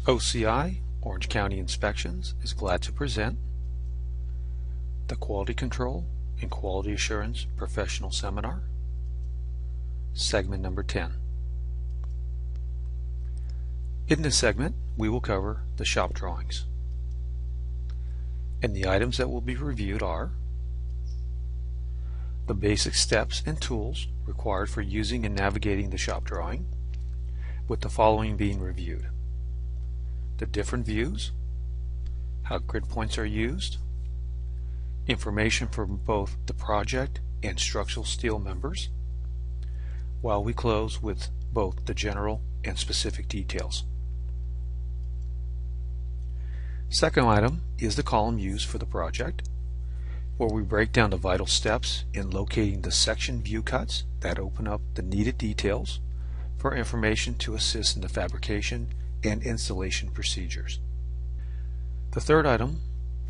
OCI, Orange County Inspections, is glad to present the Quality Control and Quality Assurance Professional Seminar, segment number 10. In this segment, we will cover the shop drawings. And the items that will be reviewed are the basic steps and tools required for using and navigating the shop drawing, with the following being reviewed: the different views, how grid points are used, information from both the project and structural steel members, while we close with both the general and specific details. Second item is the column used for the project, where we break down the vital steps in locating the section view cuts that open up the needed details for information to assist in the fabrication and installation procedures. The third item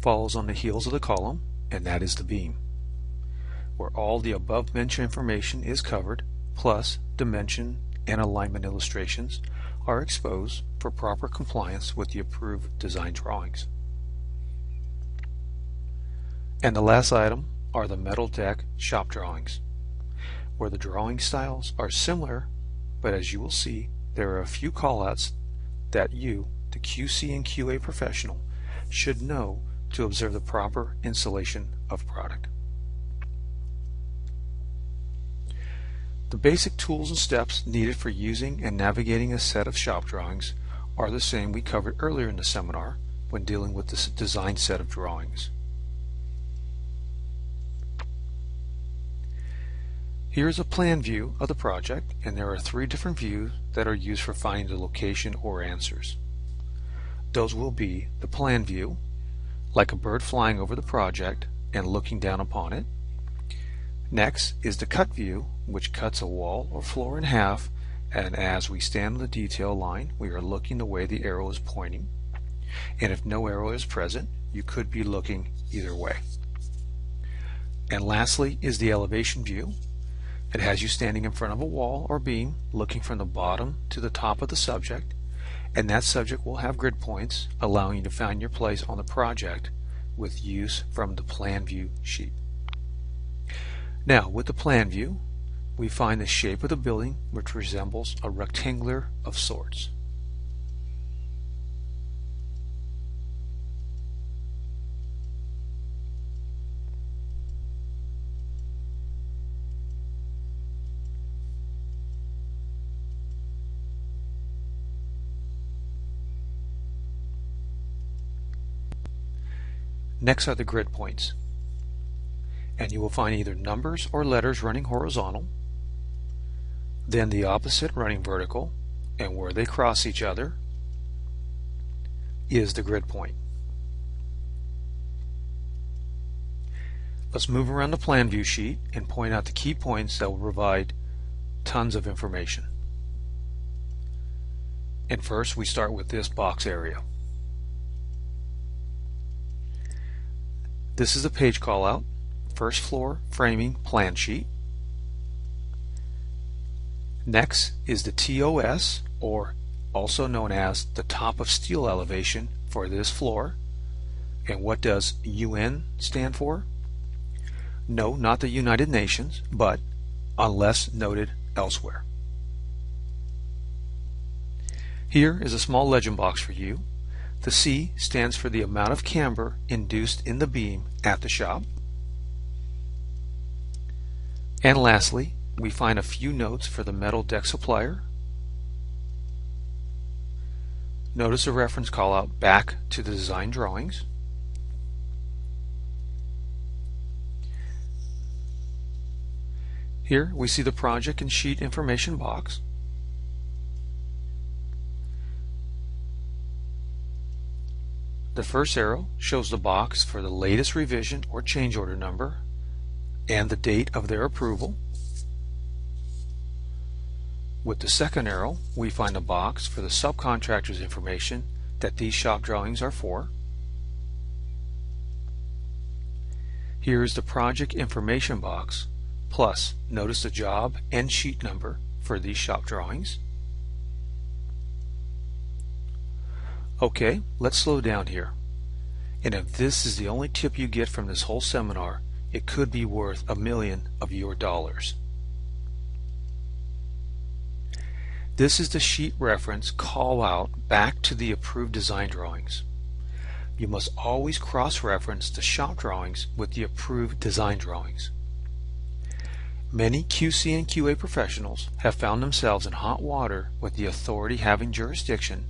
follows on the heels of the column, and that is the beam, where all the above mentioned information is covered, plus dimension and alignment illustrations are exposed for proper compliance with the approved design drawings. And the last item are the metal deck shop drawings, where the drawing styles are similar, but as you will see, there are a few callouts that you, the QC and QA professional, should know to observe the proper installation of product. The basic tools and steps needed for using and navigating a set of shop drawings are the same we covered earlier in the seminar when dealing with this design set of drawings. Here is a plan view of the project, and there are three different views that are used for finding the location or answers. Those will be the plan view, like a bird flying over the project and looking down upon it. Next is the cut view, which cuts a wall or floor in half, and as we stand on the detail line, we are looking the way the arrow is pointing. And if no arrow is present, you could be looking either way. And lastly is the elevation view. It has you standing in front of a wall or beam, looking from the bottom to the top of the subject, and that subject will have grid points, allowing you to find your place on the project with use from the plan view sheet. Now, with the plan view, we find the shape of the building, which resembles a rectangular of sorts. Next are the grid points, and you will find either numbers or letters running horizontal, then the opposite running vertical, and where they cross each other is the grid point. Let's move around the plan view sheet and point out the key points that will provide tons of information. And first we start with this box area. This is a page callout, first floor framing plan sheet. Next is the TOS, or also known as the top of steel elevation for this floor. And what does UN stand for? No, not the United Nations, but unless noted elsewhere. Here is a small legend box for you. The C stands for the amount of camber induced in the beam at the shop. And lastly, we find a few notes for the metal deck supplier. Notice a reference call out back to the design drawings. Here we see the project and sheet information box. The first arrow shows the box for the latest revision or change order number and the date of their approval. With the second arrow, we find a box for the subcontractor's information that these shop drawings are for. Here is the project information box, plus notice the job and sheet number for these shop drawings. Okay, let's slow down here. And if this is the only tip you get from this whole seminar, it could be worth $1 million of your dollars. This is the sheet reference call out back to the approved design drawings. You must always cross-reference the shop drawings with the approved design drawings. Many QC and QA professionals have found themselves in hot water with the authority having jurisdiction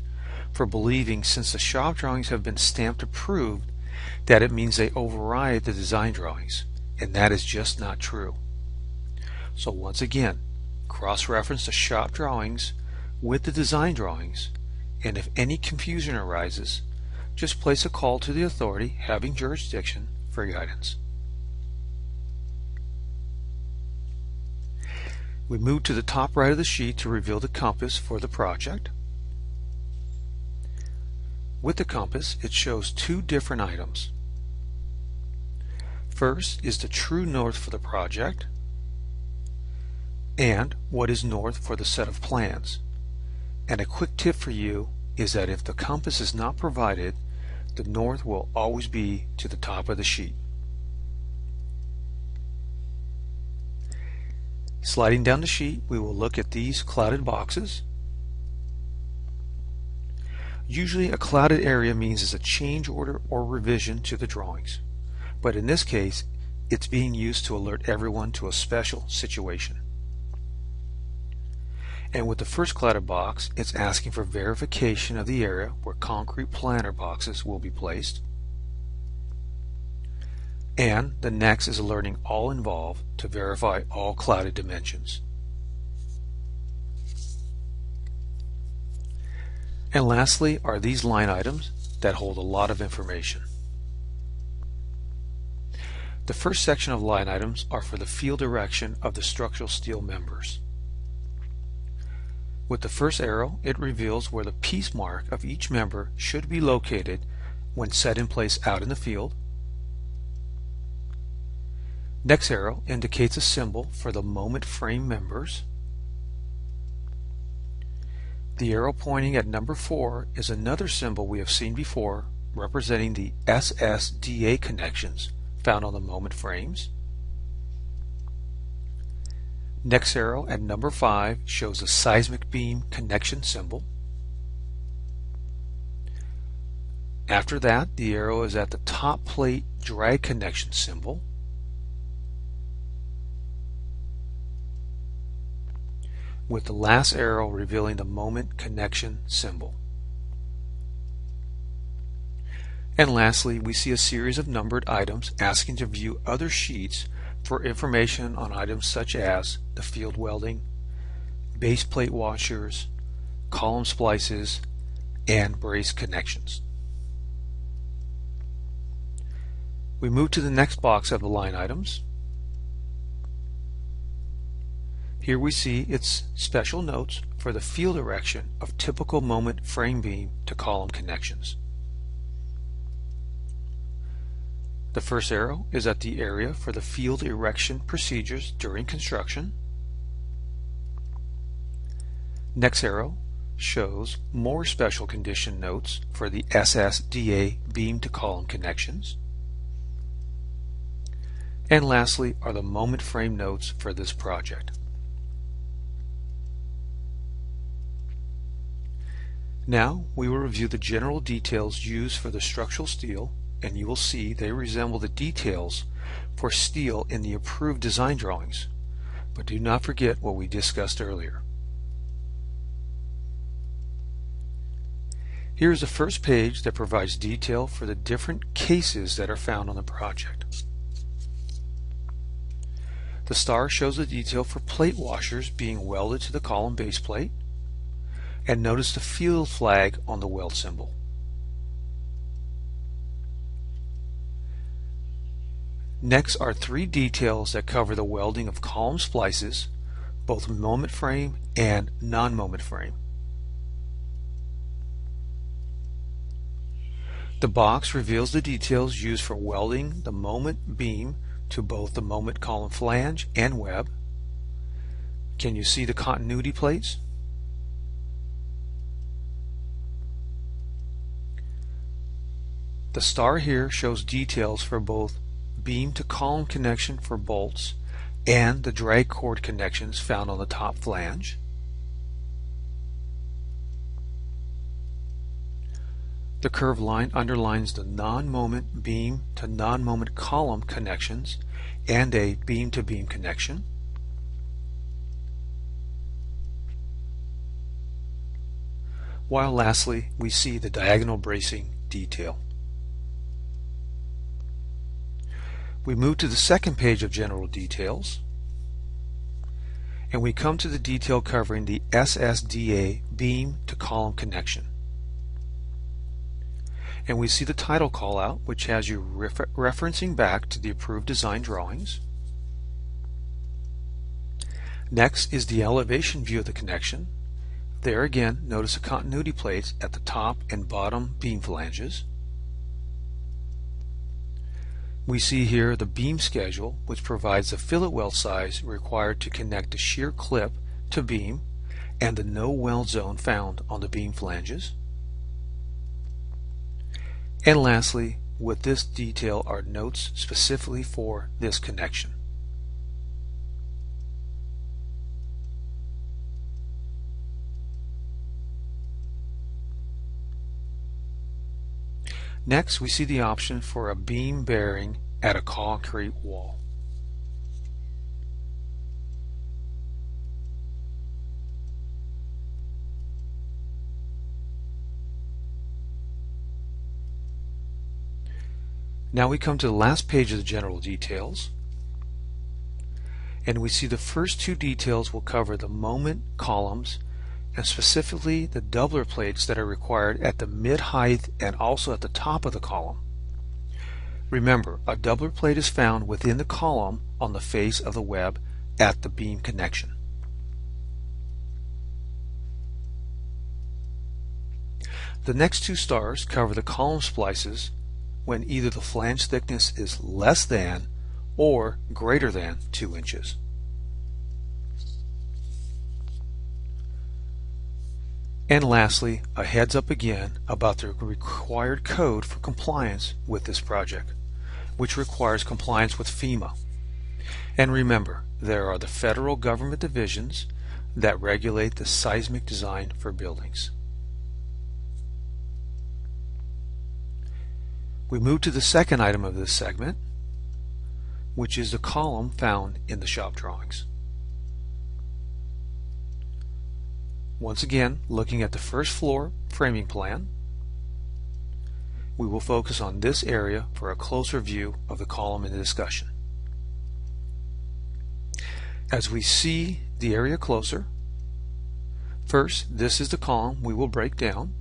for believing, since the shop drawings have been stamped approved, that it means they override the design drawings, and that is just not true. So once again, cross-reference the shop drawings with the design drawings, and if any confusion arises, just place a call to the authority having jurisdiction for guidance. We move to the top right of the sheet to reveal the compass for the project. With the compass, it shows two different items. First is the true north for the project, and what is north for the set of plans. And a quick tip for you is that if the compass is not provided, the north will always be to the top of the sheet. Sliding down the sheet, we will look at these clouded boxes. Usually a clouded area means it's a change order or revision to the drawings, but in this case it's being used to alert everyone to a special situation. And with the first clouded box, it's asking for verification of the area where concrete planter boxes will be placed. And the next is alerting all involved to verify all clouded dimensions. And lastly are these line items that hold a lot of information. The first section of line items are for the field erection of the structural steel members. With the first arrow, it reveals where the piece mark of each member should be located when set in place out in the field. Next arrow indicates a symbol for the moment frame members. The arrow pointing at number 4 is another symbol we have seen before, representing the SSDA connections found on the moment frames. Next arrow at number 5 shows a seismic beam connection symbol. After that, the arrow is at the top plate drag connection symbol. With the last arrow revealing the moment connection symbol. And lastly, we see a series of numbered items asking to view other sheets for information on items such as the field welding, base plate washers, column splices, and brace connections. We move to the next box of the line items. Here we see its special notes for the field erection of typical moment frame beam to column connections. The first arrow is at the area for the field erection procedures during construction. Next arrow shows more special condition notes for the SSDA beam to column connections. And lastly are the moment frame notes for this project. Now we will review the general details used for the structural steel, and you will see they resemble the details for steel in the approved design drawings. But do not forget what we discussed earlier. Here is the first page that provides detail for the different cases that are found on the project. The star shows the detail for plate washers being welded to the column base plate, and notice the field flag on the weld symbol. Next are 3 details that cover the welding of column splices, both moment frame and non-moment frame. The box reveals the details used for welding the moment beam to both the moment column flange and web. Can you see the continuity plates? The star here shows details for both beam to column connection for bolts and the drag cord connections found on the top flange. The curved line underlines the non-moment beam to non-moment column connections and a beam to beam connection. While lastly, we see the diagonal bracing detail. We move to the second page of general details, and we come to the detail covering the SSDA beam to column connection. And we see the title call out, which has you referencing back to the approved design drawings. Next is the elevation view of the connection. There again, notice the continuity plates at the top and bottom beam flanges. We see here the beam schedule, which provides the fillet weld size required to connect the shear clip to beam and the no weld zone found on the beam flanges. And lastly, with this detail are notes specifically for this connection. Next, we see the option for a beam bearing at a concrete wall. Now we come to the last page of the general details, and we see the first two details will cover the moment columns and specifically the doubler plates that are required at the mid-height and also at the top of the column. Remember, a doubler plate is found within the column on the face of the web at the beam connection. The next two stars cover the column splices when either the flange thickness is less than or greater than 2 inches. And lastly, a heads up again about the required code for compliance with this project, which requires compliance with FEMA. And remember, there are the federal government divisions that regulate the seismic design for buildings. We move to the second item of this segment, which is the column found in the shop drawings. Once again, looking at the first floor framing plan, we will focus on this area for a closer view of the column in the discussion. As we see the area closer, first, this is the column we will break down,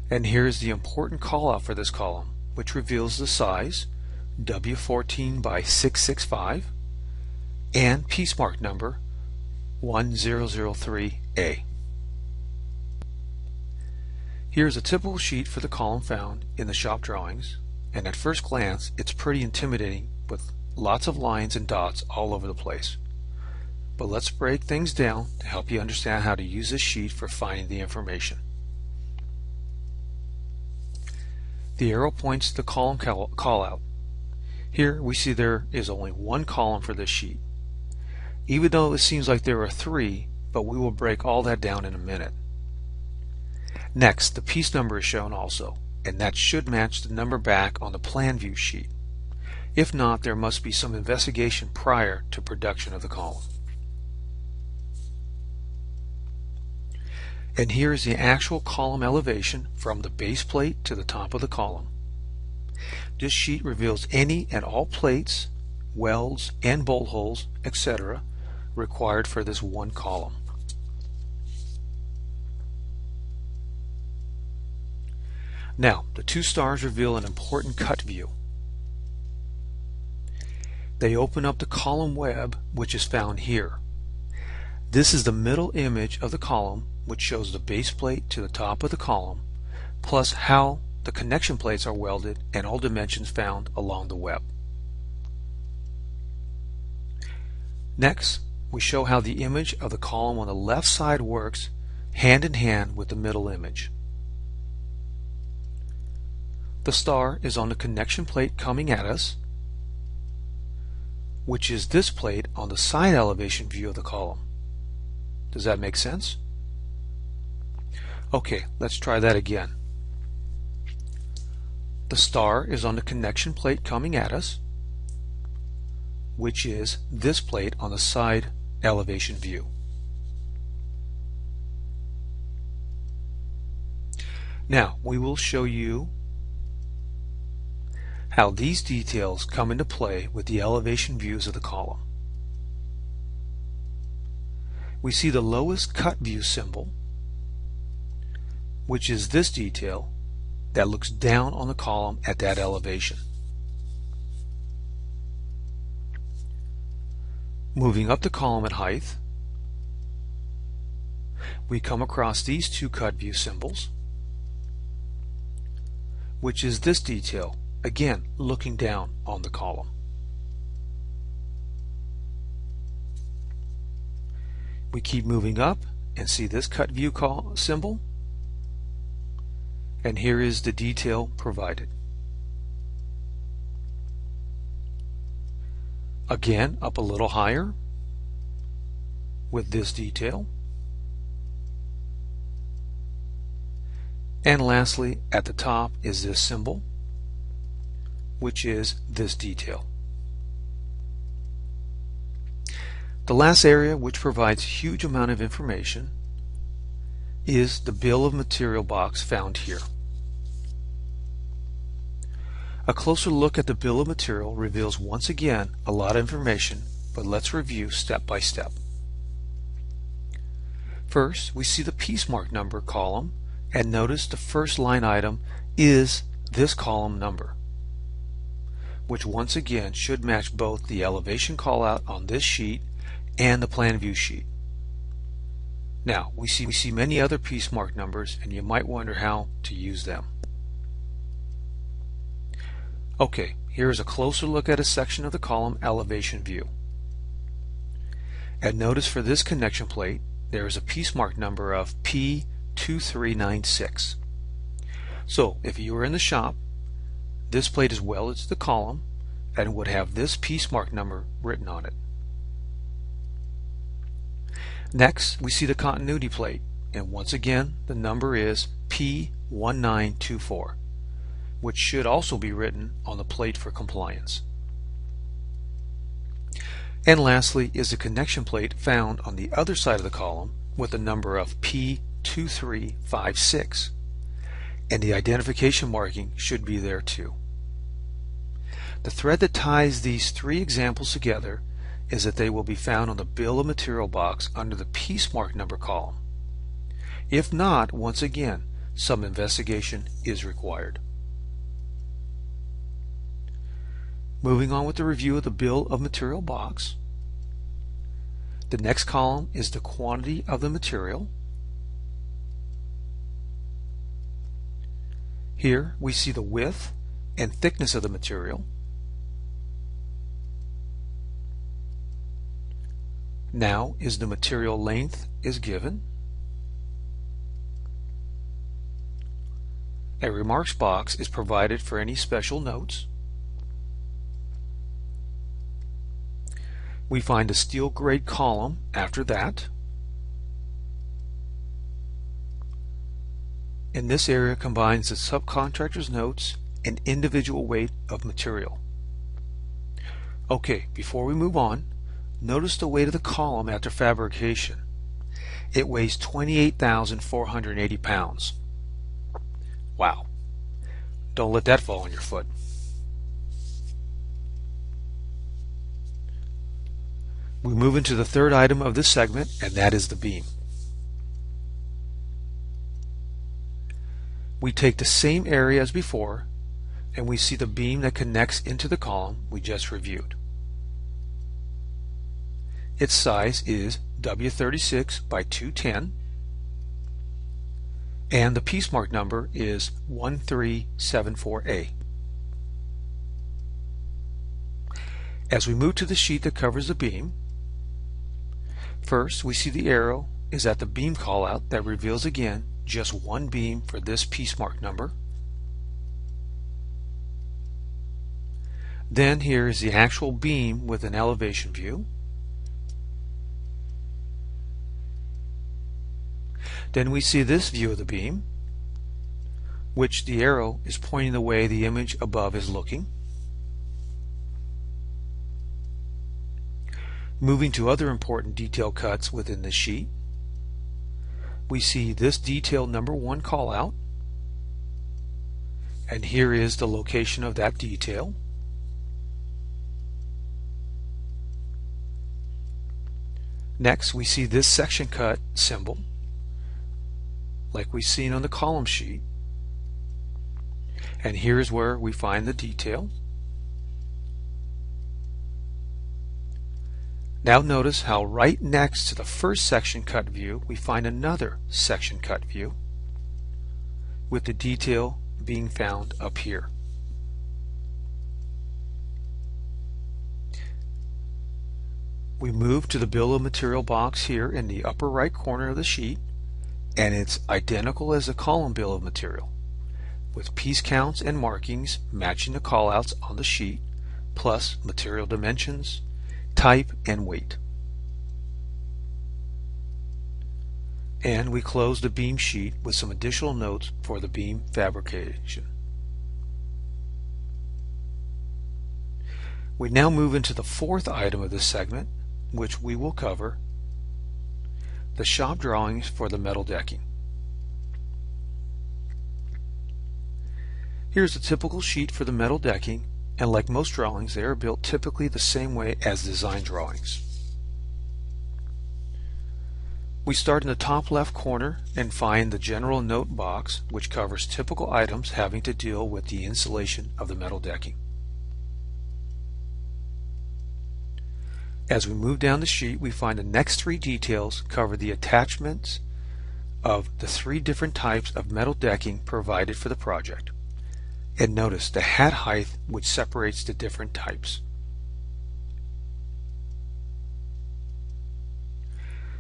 and here is the important call out for this column, which reveals the size W14 by 665 and piece mark number 1003A. Here's a typical sheet for the column found in the shop drawings, and at first glance it's pretty intimidating with lots of lines and dots all over the place. But let's break things down to help you understand how to use this sheet for finding the information. The arrow points to the column call out. Here we see there is only one column for this sheet, even though it seems like there are three, but we will break all that down in a minute. Next, the piece number is shown also, and that should match the number back on the plan view sheet. If not, there must be some investigation prior to production of the column. And here is the actual column elevation from the base plate to the top of the column. This sheet reveals any and all plates, welds, and bolt holes, etc. required for this one column. Now, the two stars reveal an important cut view. They open up the column web, which is found here. This is the middle image of the column, which shows the base plate to the top of the column, plus how the connection plates are welded and all dimensions found along the web. Next, we show how the image of the column on the left side works hand in hand with the middle image. The star is on the connection plate coming at us, which is this plate on the side elevation view of the column. Does that make sense? Okay, let's try that again. The star is on the connection plate coming at us, which is this plate on the side elevation view. Now, we will show you how these details come into play with the elevation views of the column. We see the lowest cut view symbol, which is this detail that looks down on the column at that elevation. Moving up the column at height, we come across these two cut view symbols, which is this detail, again looking down on the column. We keep moving up and see this cut view symbol, and here is the detail provided. Again, up a little higher with this detail. And lastly, at the top is this symbol, which is this detail. The last area, which provides a huge amount of information, is the bill of material box found here. A closer look at the bill of material reveals once again a lot of information, but let's review step by step. First, we see the piece mark number column, and notice the first line item is this column number, which once again should match both the elevation callout on this sheet and the plan view sheet. Now, we see many other piece mark numbers, and you might wonder how to use them. Okay, here is a closer look at a section of the column elevation view. And notice for this connection plate, there is a piece mark number of P2396. So, if you were in the shop, this plate is welded to the column and would have this piece mark number written on it. Next, we see the continuity plate, and once again, the number is P1924, which should also be written on the plate for compliance. And lastly is the connection plate found on the other side of the column with the number of P2356, and the identification marking should be there too. The thread that ties these three examples together is that they will be found on the bill of material box under the piece mark number column. If not, once again, some investigation is required. Moving on with the review of the bill of material box, the next column is the quantity of the material. Here we see the width and thickness of the material. Now is the material length is given. A remarks box is provided for any special notes. We find a steel grade column after that. And this area combines the subcontractor's notes and individual weight of material. Okay, before we move on, notice the weight of the column after fabrication. It weighs 28,480 pounds. Wow. Don't let that fall on your foot. We move into the third item of this segment, and that is the beam. We take the same area as before, and we see the beam that connects into the column we just reviewed. Its size is W36 by 210, and the piece mark number is 1374A. As we move to the sheet that covers the beam, first we see the arrow is at the beam callout that reveals again just one beam for this piece mark number. Then here is the actual beam with an elevation view. Then we see this view of the beam, which the arrow is pointing the way the image above is looking. Moving to other important detail cuts within the sheet, we see this detail number 1 callout, and here is the location of that detail. Next, we see this section cut symbol, like we've seen on the column sheet, and here's where we find the detail. Now notice how right next to the first section cut view we find another section cut view with the detail being found up here. We move to the bill of material box here in the upper right corner of the sheet, and it's identical as the column bill of material, with piece counts and markings matching the callouts on the sheet, plus material dimensions, type, and weight. And we close the beam sheet with some additional notes for the beam fabrication. We now move into the fourth item of this segment, which we will cover, the shop drawings for the metal decking. Here's a typical sheet for the metal decking, and like most drawings, they are built typically the same way as design drawings. We start in the top left corner and find the general note box, which covers typical items having to deal with the installation of the metal decking. As we move down the sheet, we find the next 3 details cover the attachments of the 3 different types of metal decking provided for the project. And notice the hat height which separates the different types.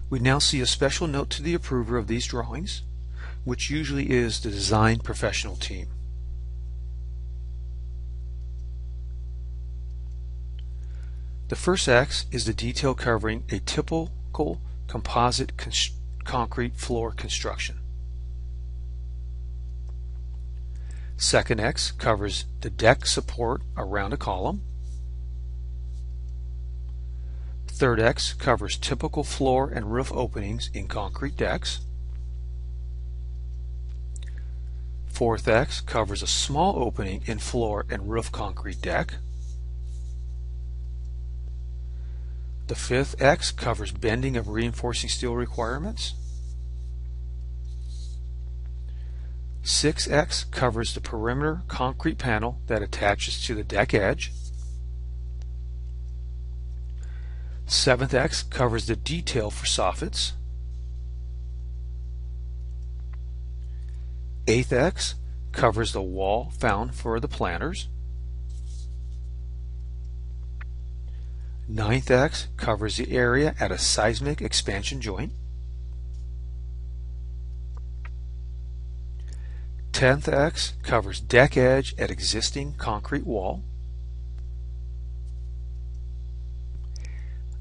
We now see a special note to the approver of these drawings, which usually is the design professional team. The first X is the detail covering a typical composite concrete floor construction. Second X covers the deck support around a column. Third X covers typical floor and roof openings in concrete decks. Fourth X covers a small opening in floor and roof concrete deck. The fifth X covers bending of reinforcing steel requirements. 6X covers the perimeter concrete panel that attaches to the deck edge. 7th X covers the detail for soffits. 8th X covers the wall found for the planters. 9th X covers the area at a seismic expansion joint. 10th X covers deck edge at existing concrete wall.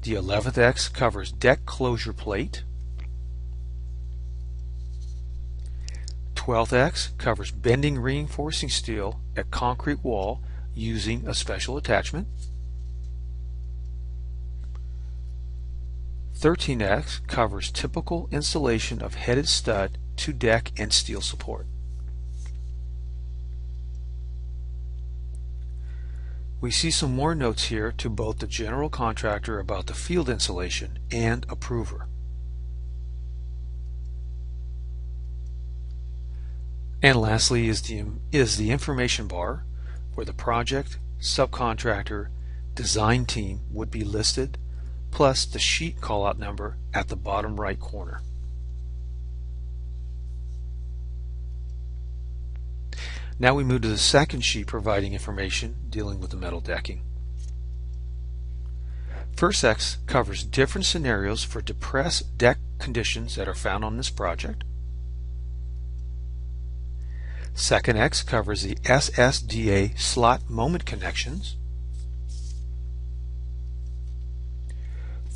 The 11th X covers deck closure plate. 12th X covers bending reinforcing steel at concrete wall using a special attachment. 13X covers typical installation of headed stud to deck and steel support. We see some more notes here to both the general contractor about the field installation and approver. And lastly is the information bar where the project, subcontractor, design team would be listed, plus the sheet callout number at the bottom right corner. Now we move to the second sheet providing information dealing with the metal decking. First X covers different scenarios for depressed deck conditions that are found on this project. Second X covers the SSDA slot moment connections.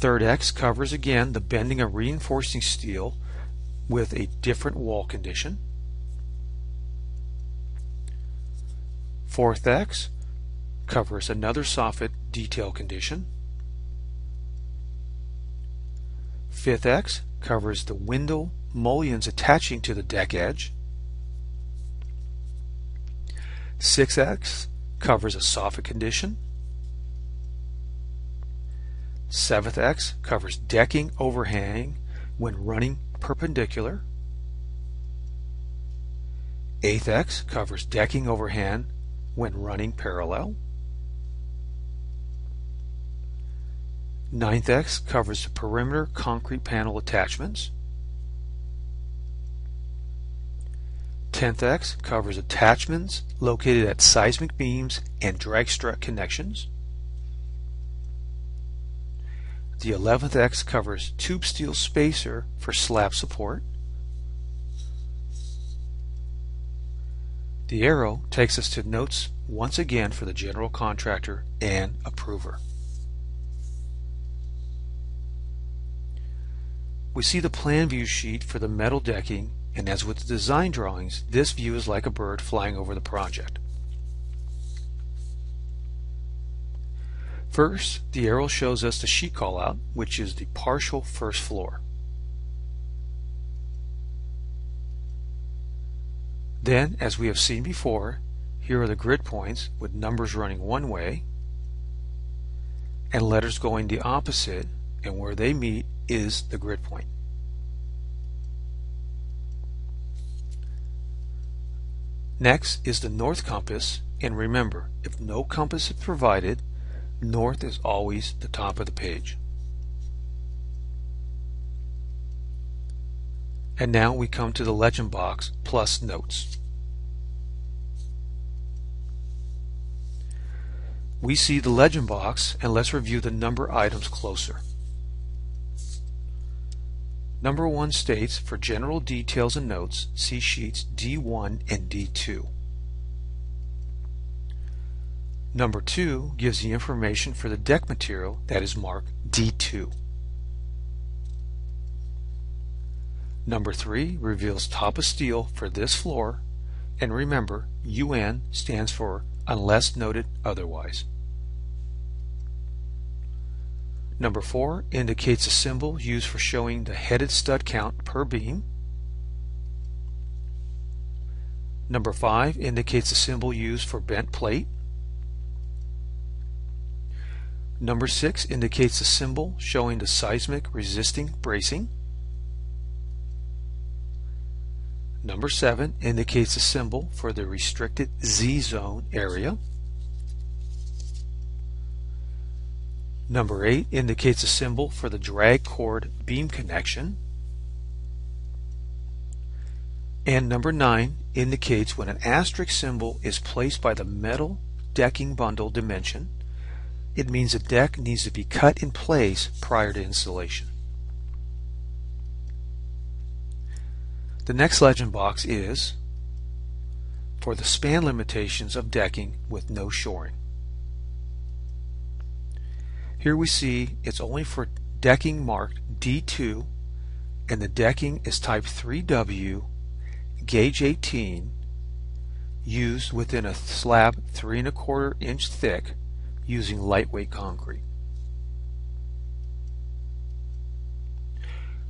Third X covers again the bending of reinforcing steel with a different wall condition. Fourth X covers another soffit detail condition. Fifth X covers the window mullions attaching to the deck edge. 6X covers a soffit condition. 7th X covers decking overhang when running perpendicular. 8th X covers decking overhang when running parallel. 9th X covers the perimeter concrete panel attachments. 10th X covers attachments located at seismic beams and drag strut connections. The 11th X covers tube steel spacer for slab support. The arrow takes us to notes once again for the general contractor and approver. We see the plan view sheet for the metal decking, and as with the design drawings, this view is like a bird flying over the project. First, the arrow shows us the sheet callout, which is the partial first floor. Then, as we have seen before, here are the grid points with numbers running one way and letters going the opposite, and where they meet is the grid point. Next is the north compass, and remember, if no compass is provided, north is always the top of the page. And now we come to the legend box plus notes. We see the legend box, and let's review the number items closer. Number 1 states, for general details and notes, see sheets D1 and D2. Number 2 gives the information for the deck material that is marked D2. Number 3 reveals top of steel for this floor, and remember, UN stands for unless noted otherwise. Number 4 indicates a symbol used for showing the headed stud count per beam. Number 5 indicates a symbol used for bent plate. Number 6 indicates a symbol showing the seismic resisting bracing. Number 7 indicates a symbol for the restricted Z-zone area. Number 8 indicates a symbol for the drag cord beam connection. And number 9 indicates when an asterisk symbol is placed by the metal decking bundle dimension, it means the deck needs to be cut in place prior to installation. The next legend box is for the span limitations of decking with no shoring. Here we see it's only for decking marked D2, and the decking is type 3W, gauge 18, used within a slab 3 1/4 inch thick using lightweight concrete.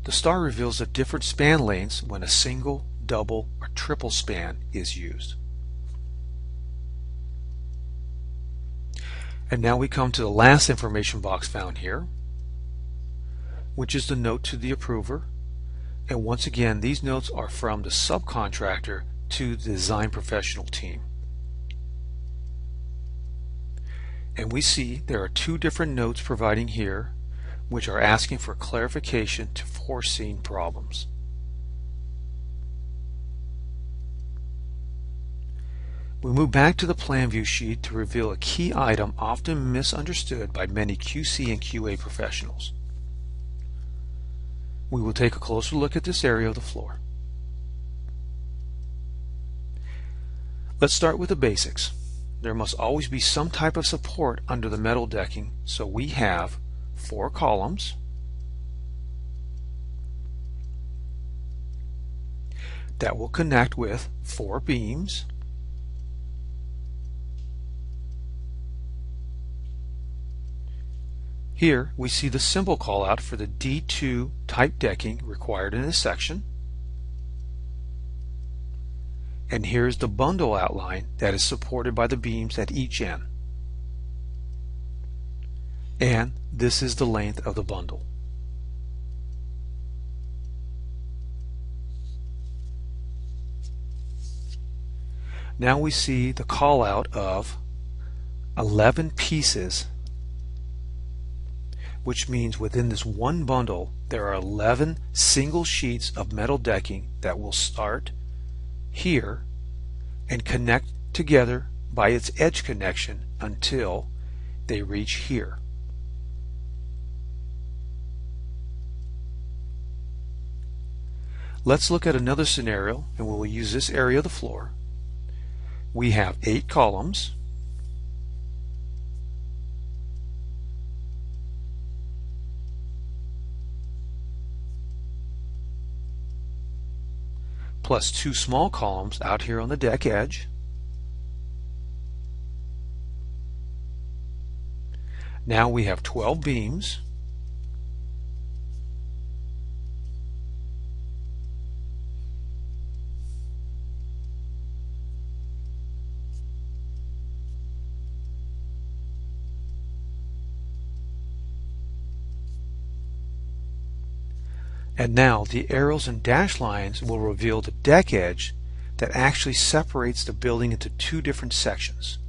The star reveals the different span lengths when a single, double, or triple span is used. And now we come to the last information box found here, which is the note to the approver. And once again, these notes are from the subcontractor to the design professional team. And we see there are 2 different notes providing here, which are asking for clarification to foreseen problems. We move back to the plan view sheet to reveal a key item often misunderstood by many QC and QA professionals. We will take a closer look at this area of the floor. Let's start with the basics. There must always be some type of support under the metal decking, so we have 4 columns that will connect with 4 beams Here we see the symbol call out for the D2 type decking required in this section. And here's the bundle outline that is supported by the beams at each end. And this is the length of the bundle. Now we see the call out of 11 pieces, which means within this one bundle there are 11 single sheets of metal decking that will start here and connect together by its edge connection until they reach here. Let's look at another scenario, and we'll use this area of the floor. We have 8 columns. Plus 2 small columns out here on the deck edge. Now we have 12 beams. And now the arrows and dash lines will reveal the deck edge that actually separates the building into 2 different sections.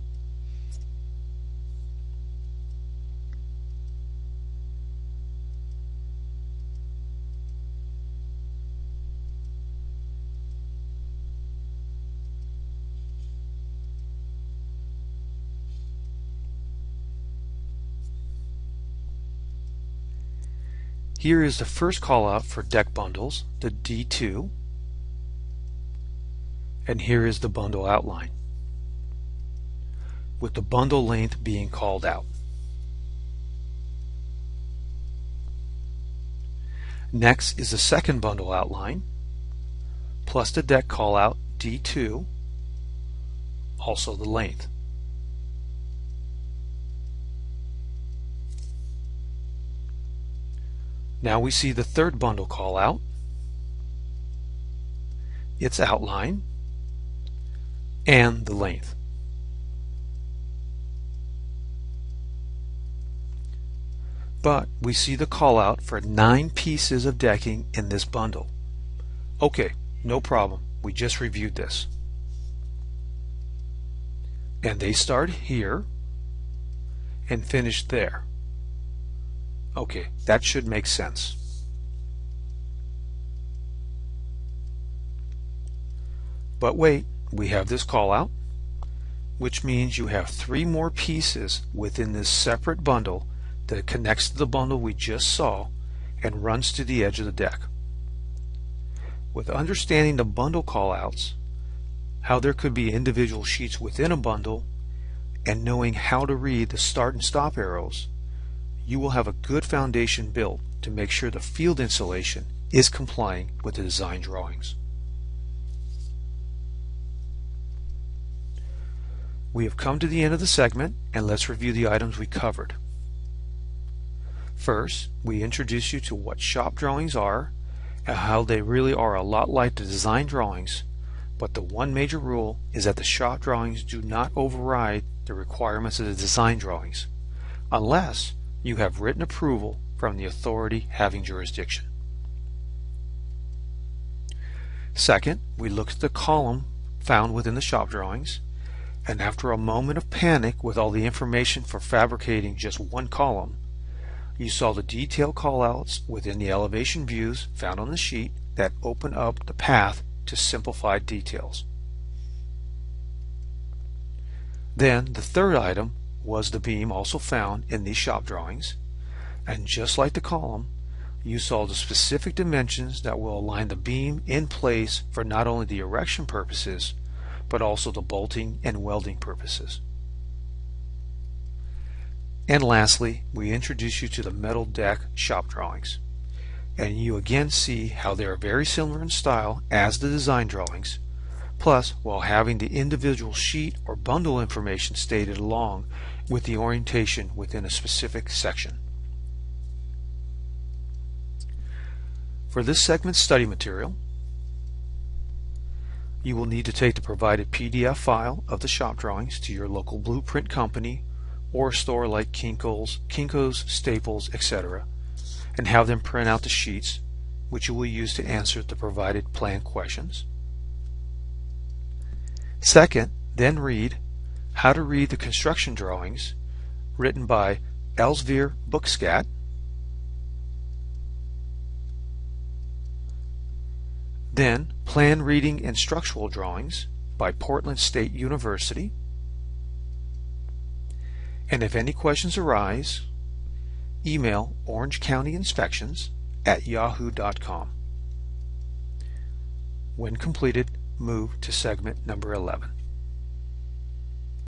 Here is the first call out for deck bundles, the D2, and here is the bundle outline, with the bundle length being called out. Next is the second bundle outline, plus the deck call out D2, also the length. Now we see the third bundle call out, its outline, and the length. But we see the call out for 9 pieces of decking in this bundle. Okay, no problem. We just reviewed this. And they start here and finish there. Okay, that should make sense. But wait, we have this call out, which means you have 3 more pieces within this separate bundle that connects to the bundle we just saw and runs to the edge of the deck. With understanding the bundle callouts, how there could be individual sheets within a bundle, and knowing how to read the start and stop arrows, you will have a good foundation built to make sure the field installation is complying with the design drawings. We have come to the end of the segment, and let's review the items we covered. First, we introduce you to what shop drawings are and how they really are a lot like the design drawings, but the one major rule is that the shop drawings do not override the requirements of the design drawings, unless you have written approval from the authority having jurisdiction. Second, we looked at the column found within the shop drawings, and after a moment of panic with all the information for fabricating just one column, you saw the detailed callouts within the elevation views found on the sheet that open up the path to simplified details. Then the third item was the beam also found in these shop drawings, and just like the column, you saw the specific dimensions that will align the beam in place for not only the erection purposes, but also the bolting and welding purposes. And lastly, we introduce you to the metal deck shop drawings. and you again see how they are very similar in style as the design drawings, plus while having the individual sheet or bundle information stated along with the orientation within a specific section. For this segment's study material, you will need to take the provided PDF file of the shop drawings to your local blueprint company or a store like Kinko's, Staples, etc., and have them print out the sheets, which you will use to answer the provided plan questions. Second, then read How to Read the Construction Drawings, written by Elsvier Bookskat. Then, Plan Reading and Structural Drawings by Portland State University. And if any questions arise, email orangecountyinspections@yahoo.com. When completed, move to segment number 11.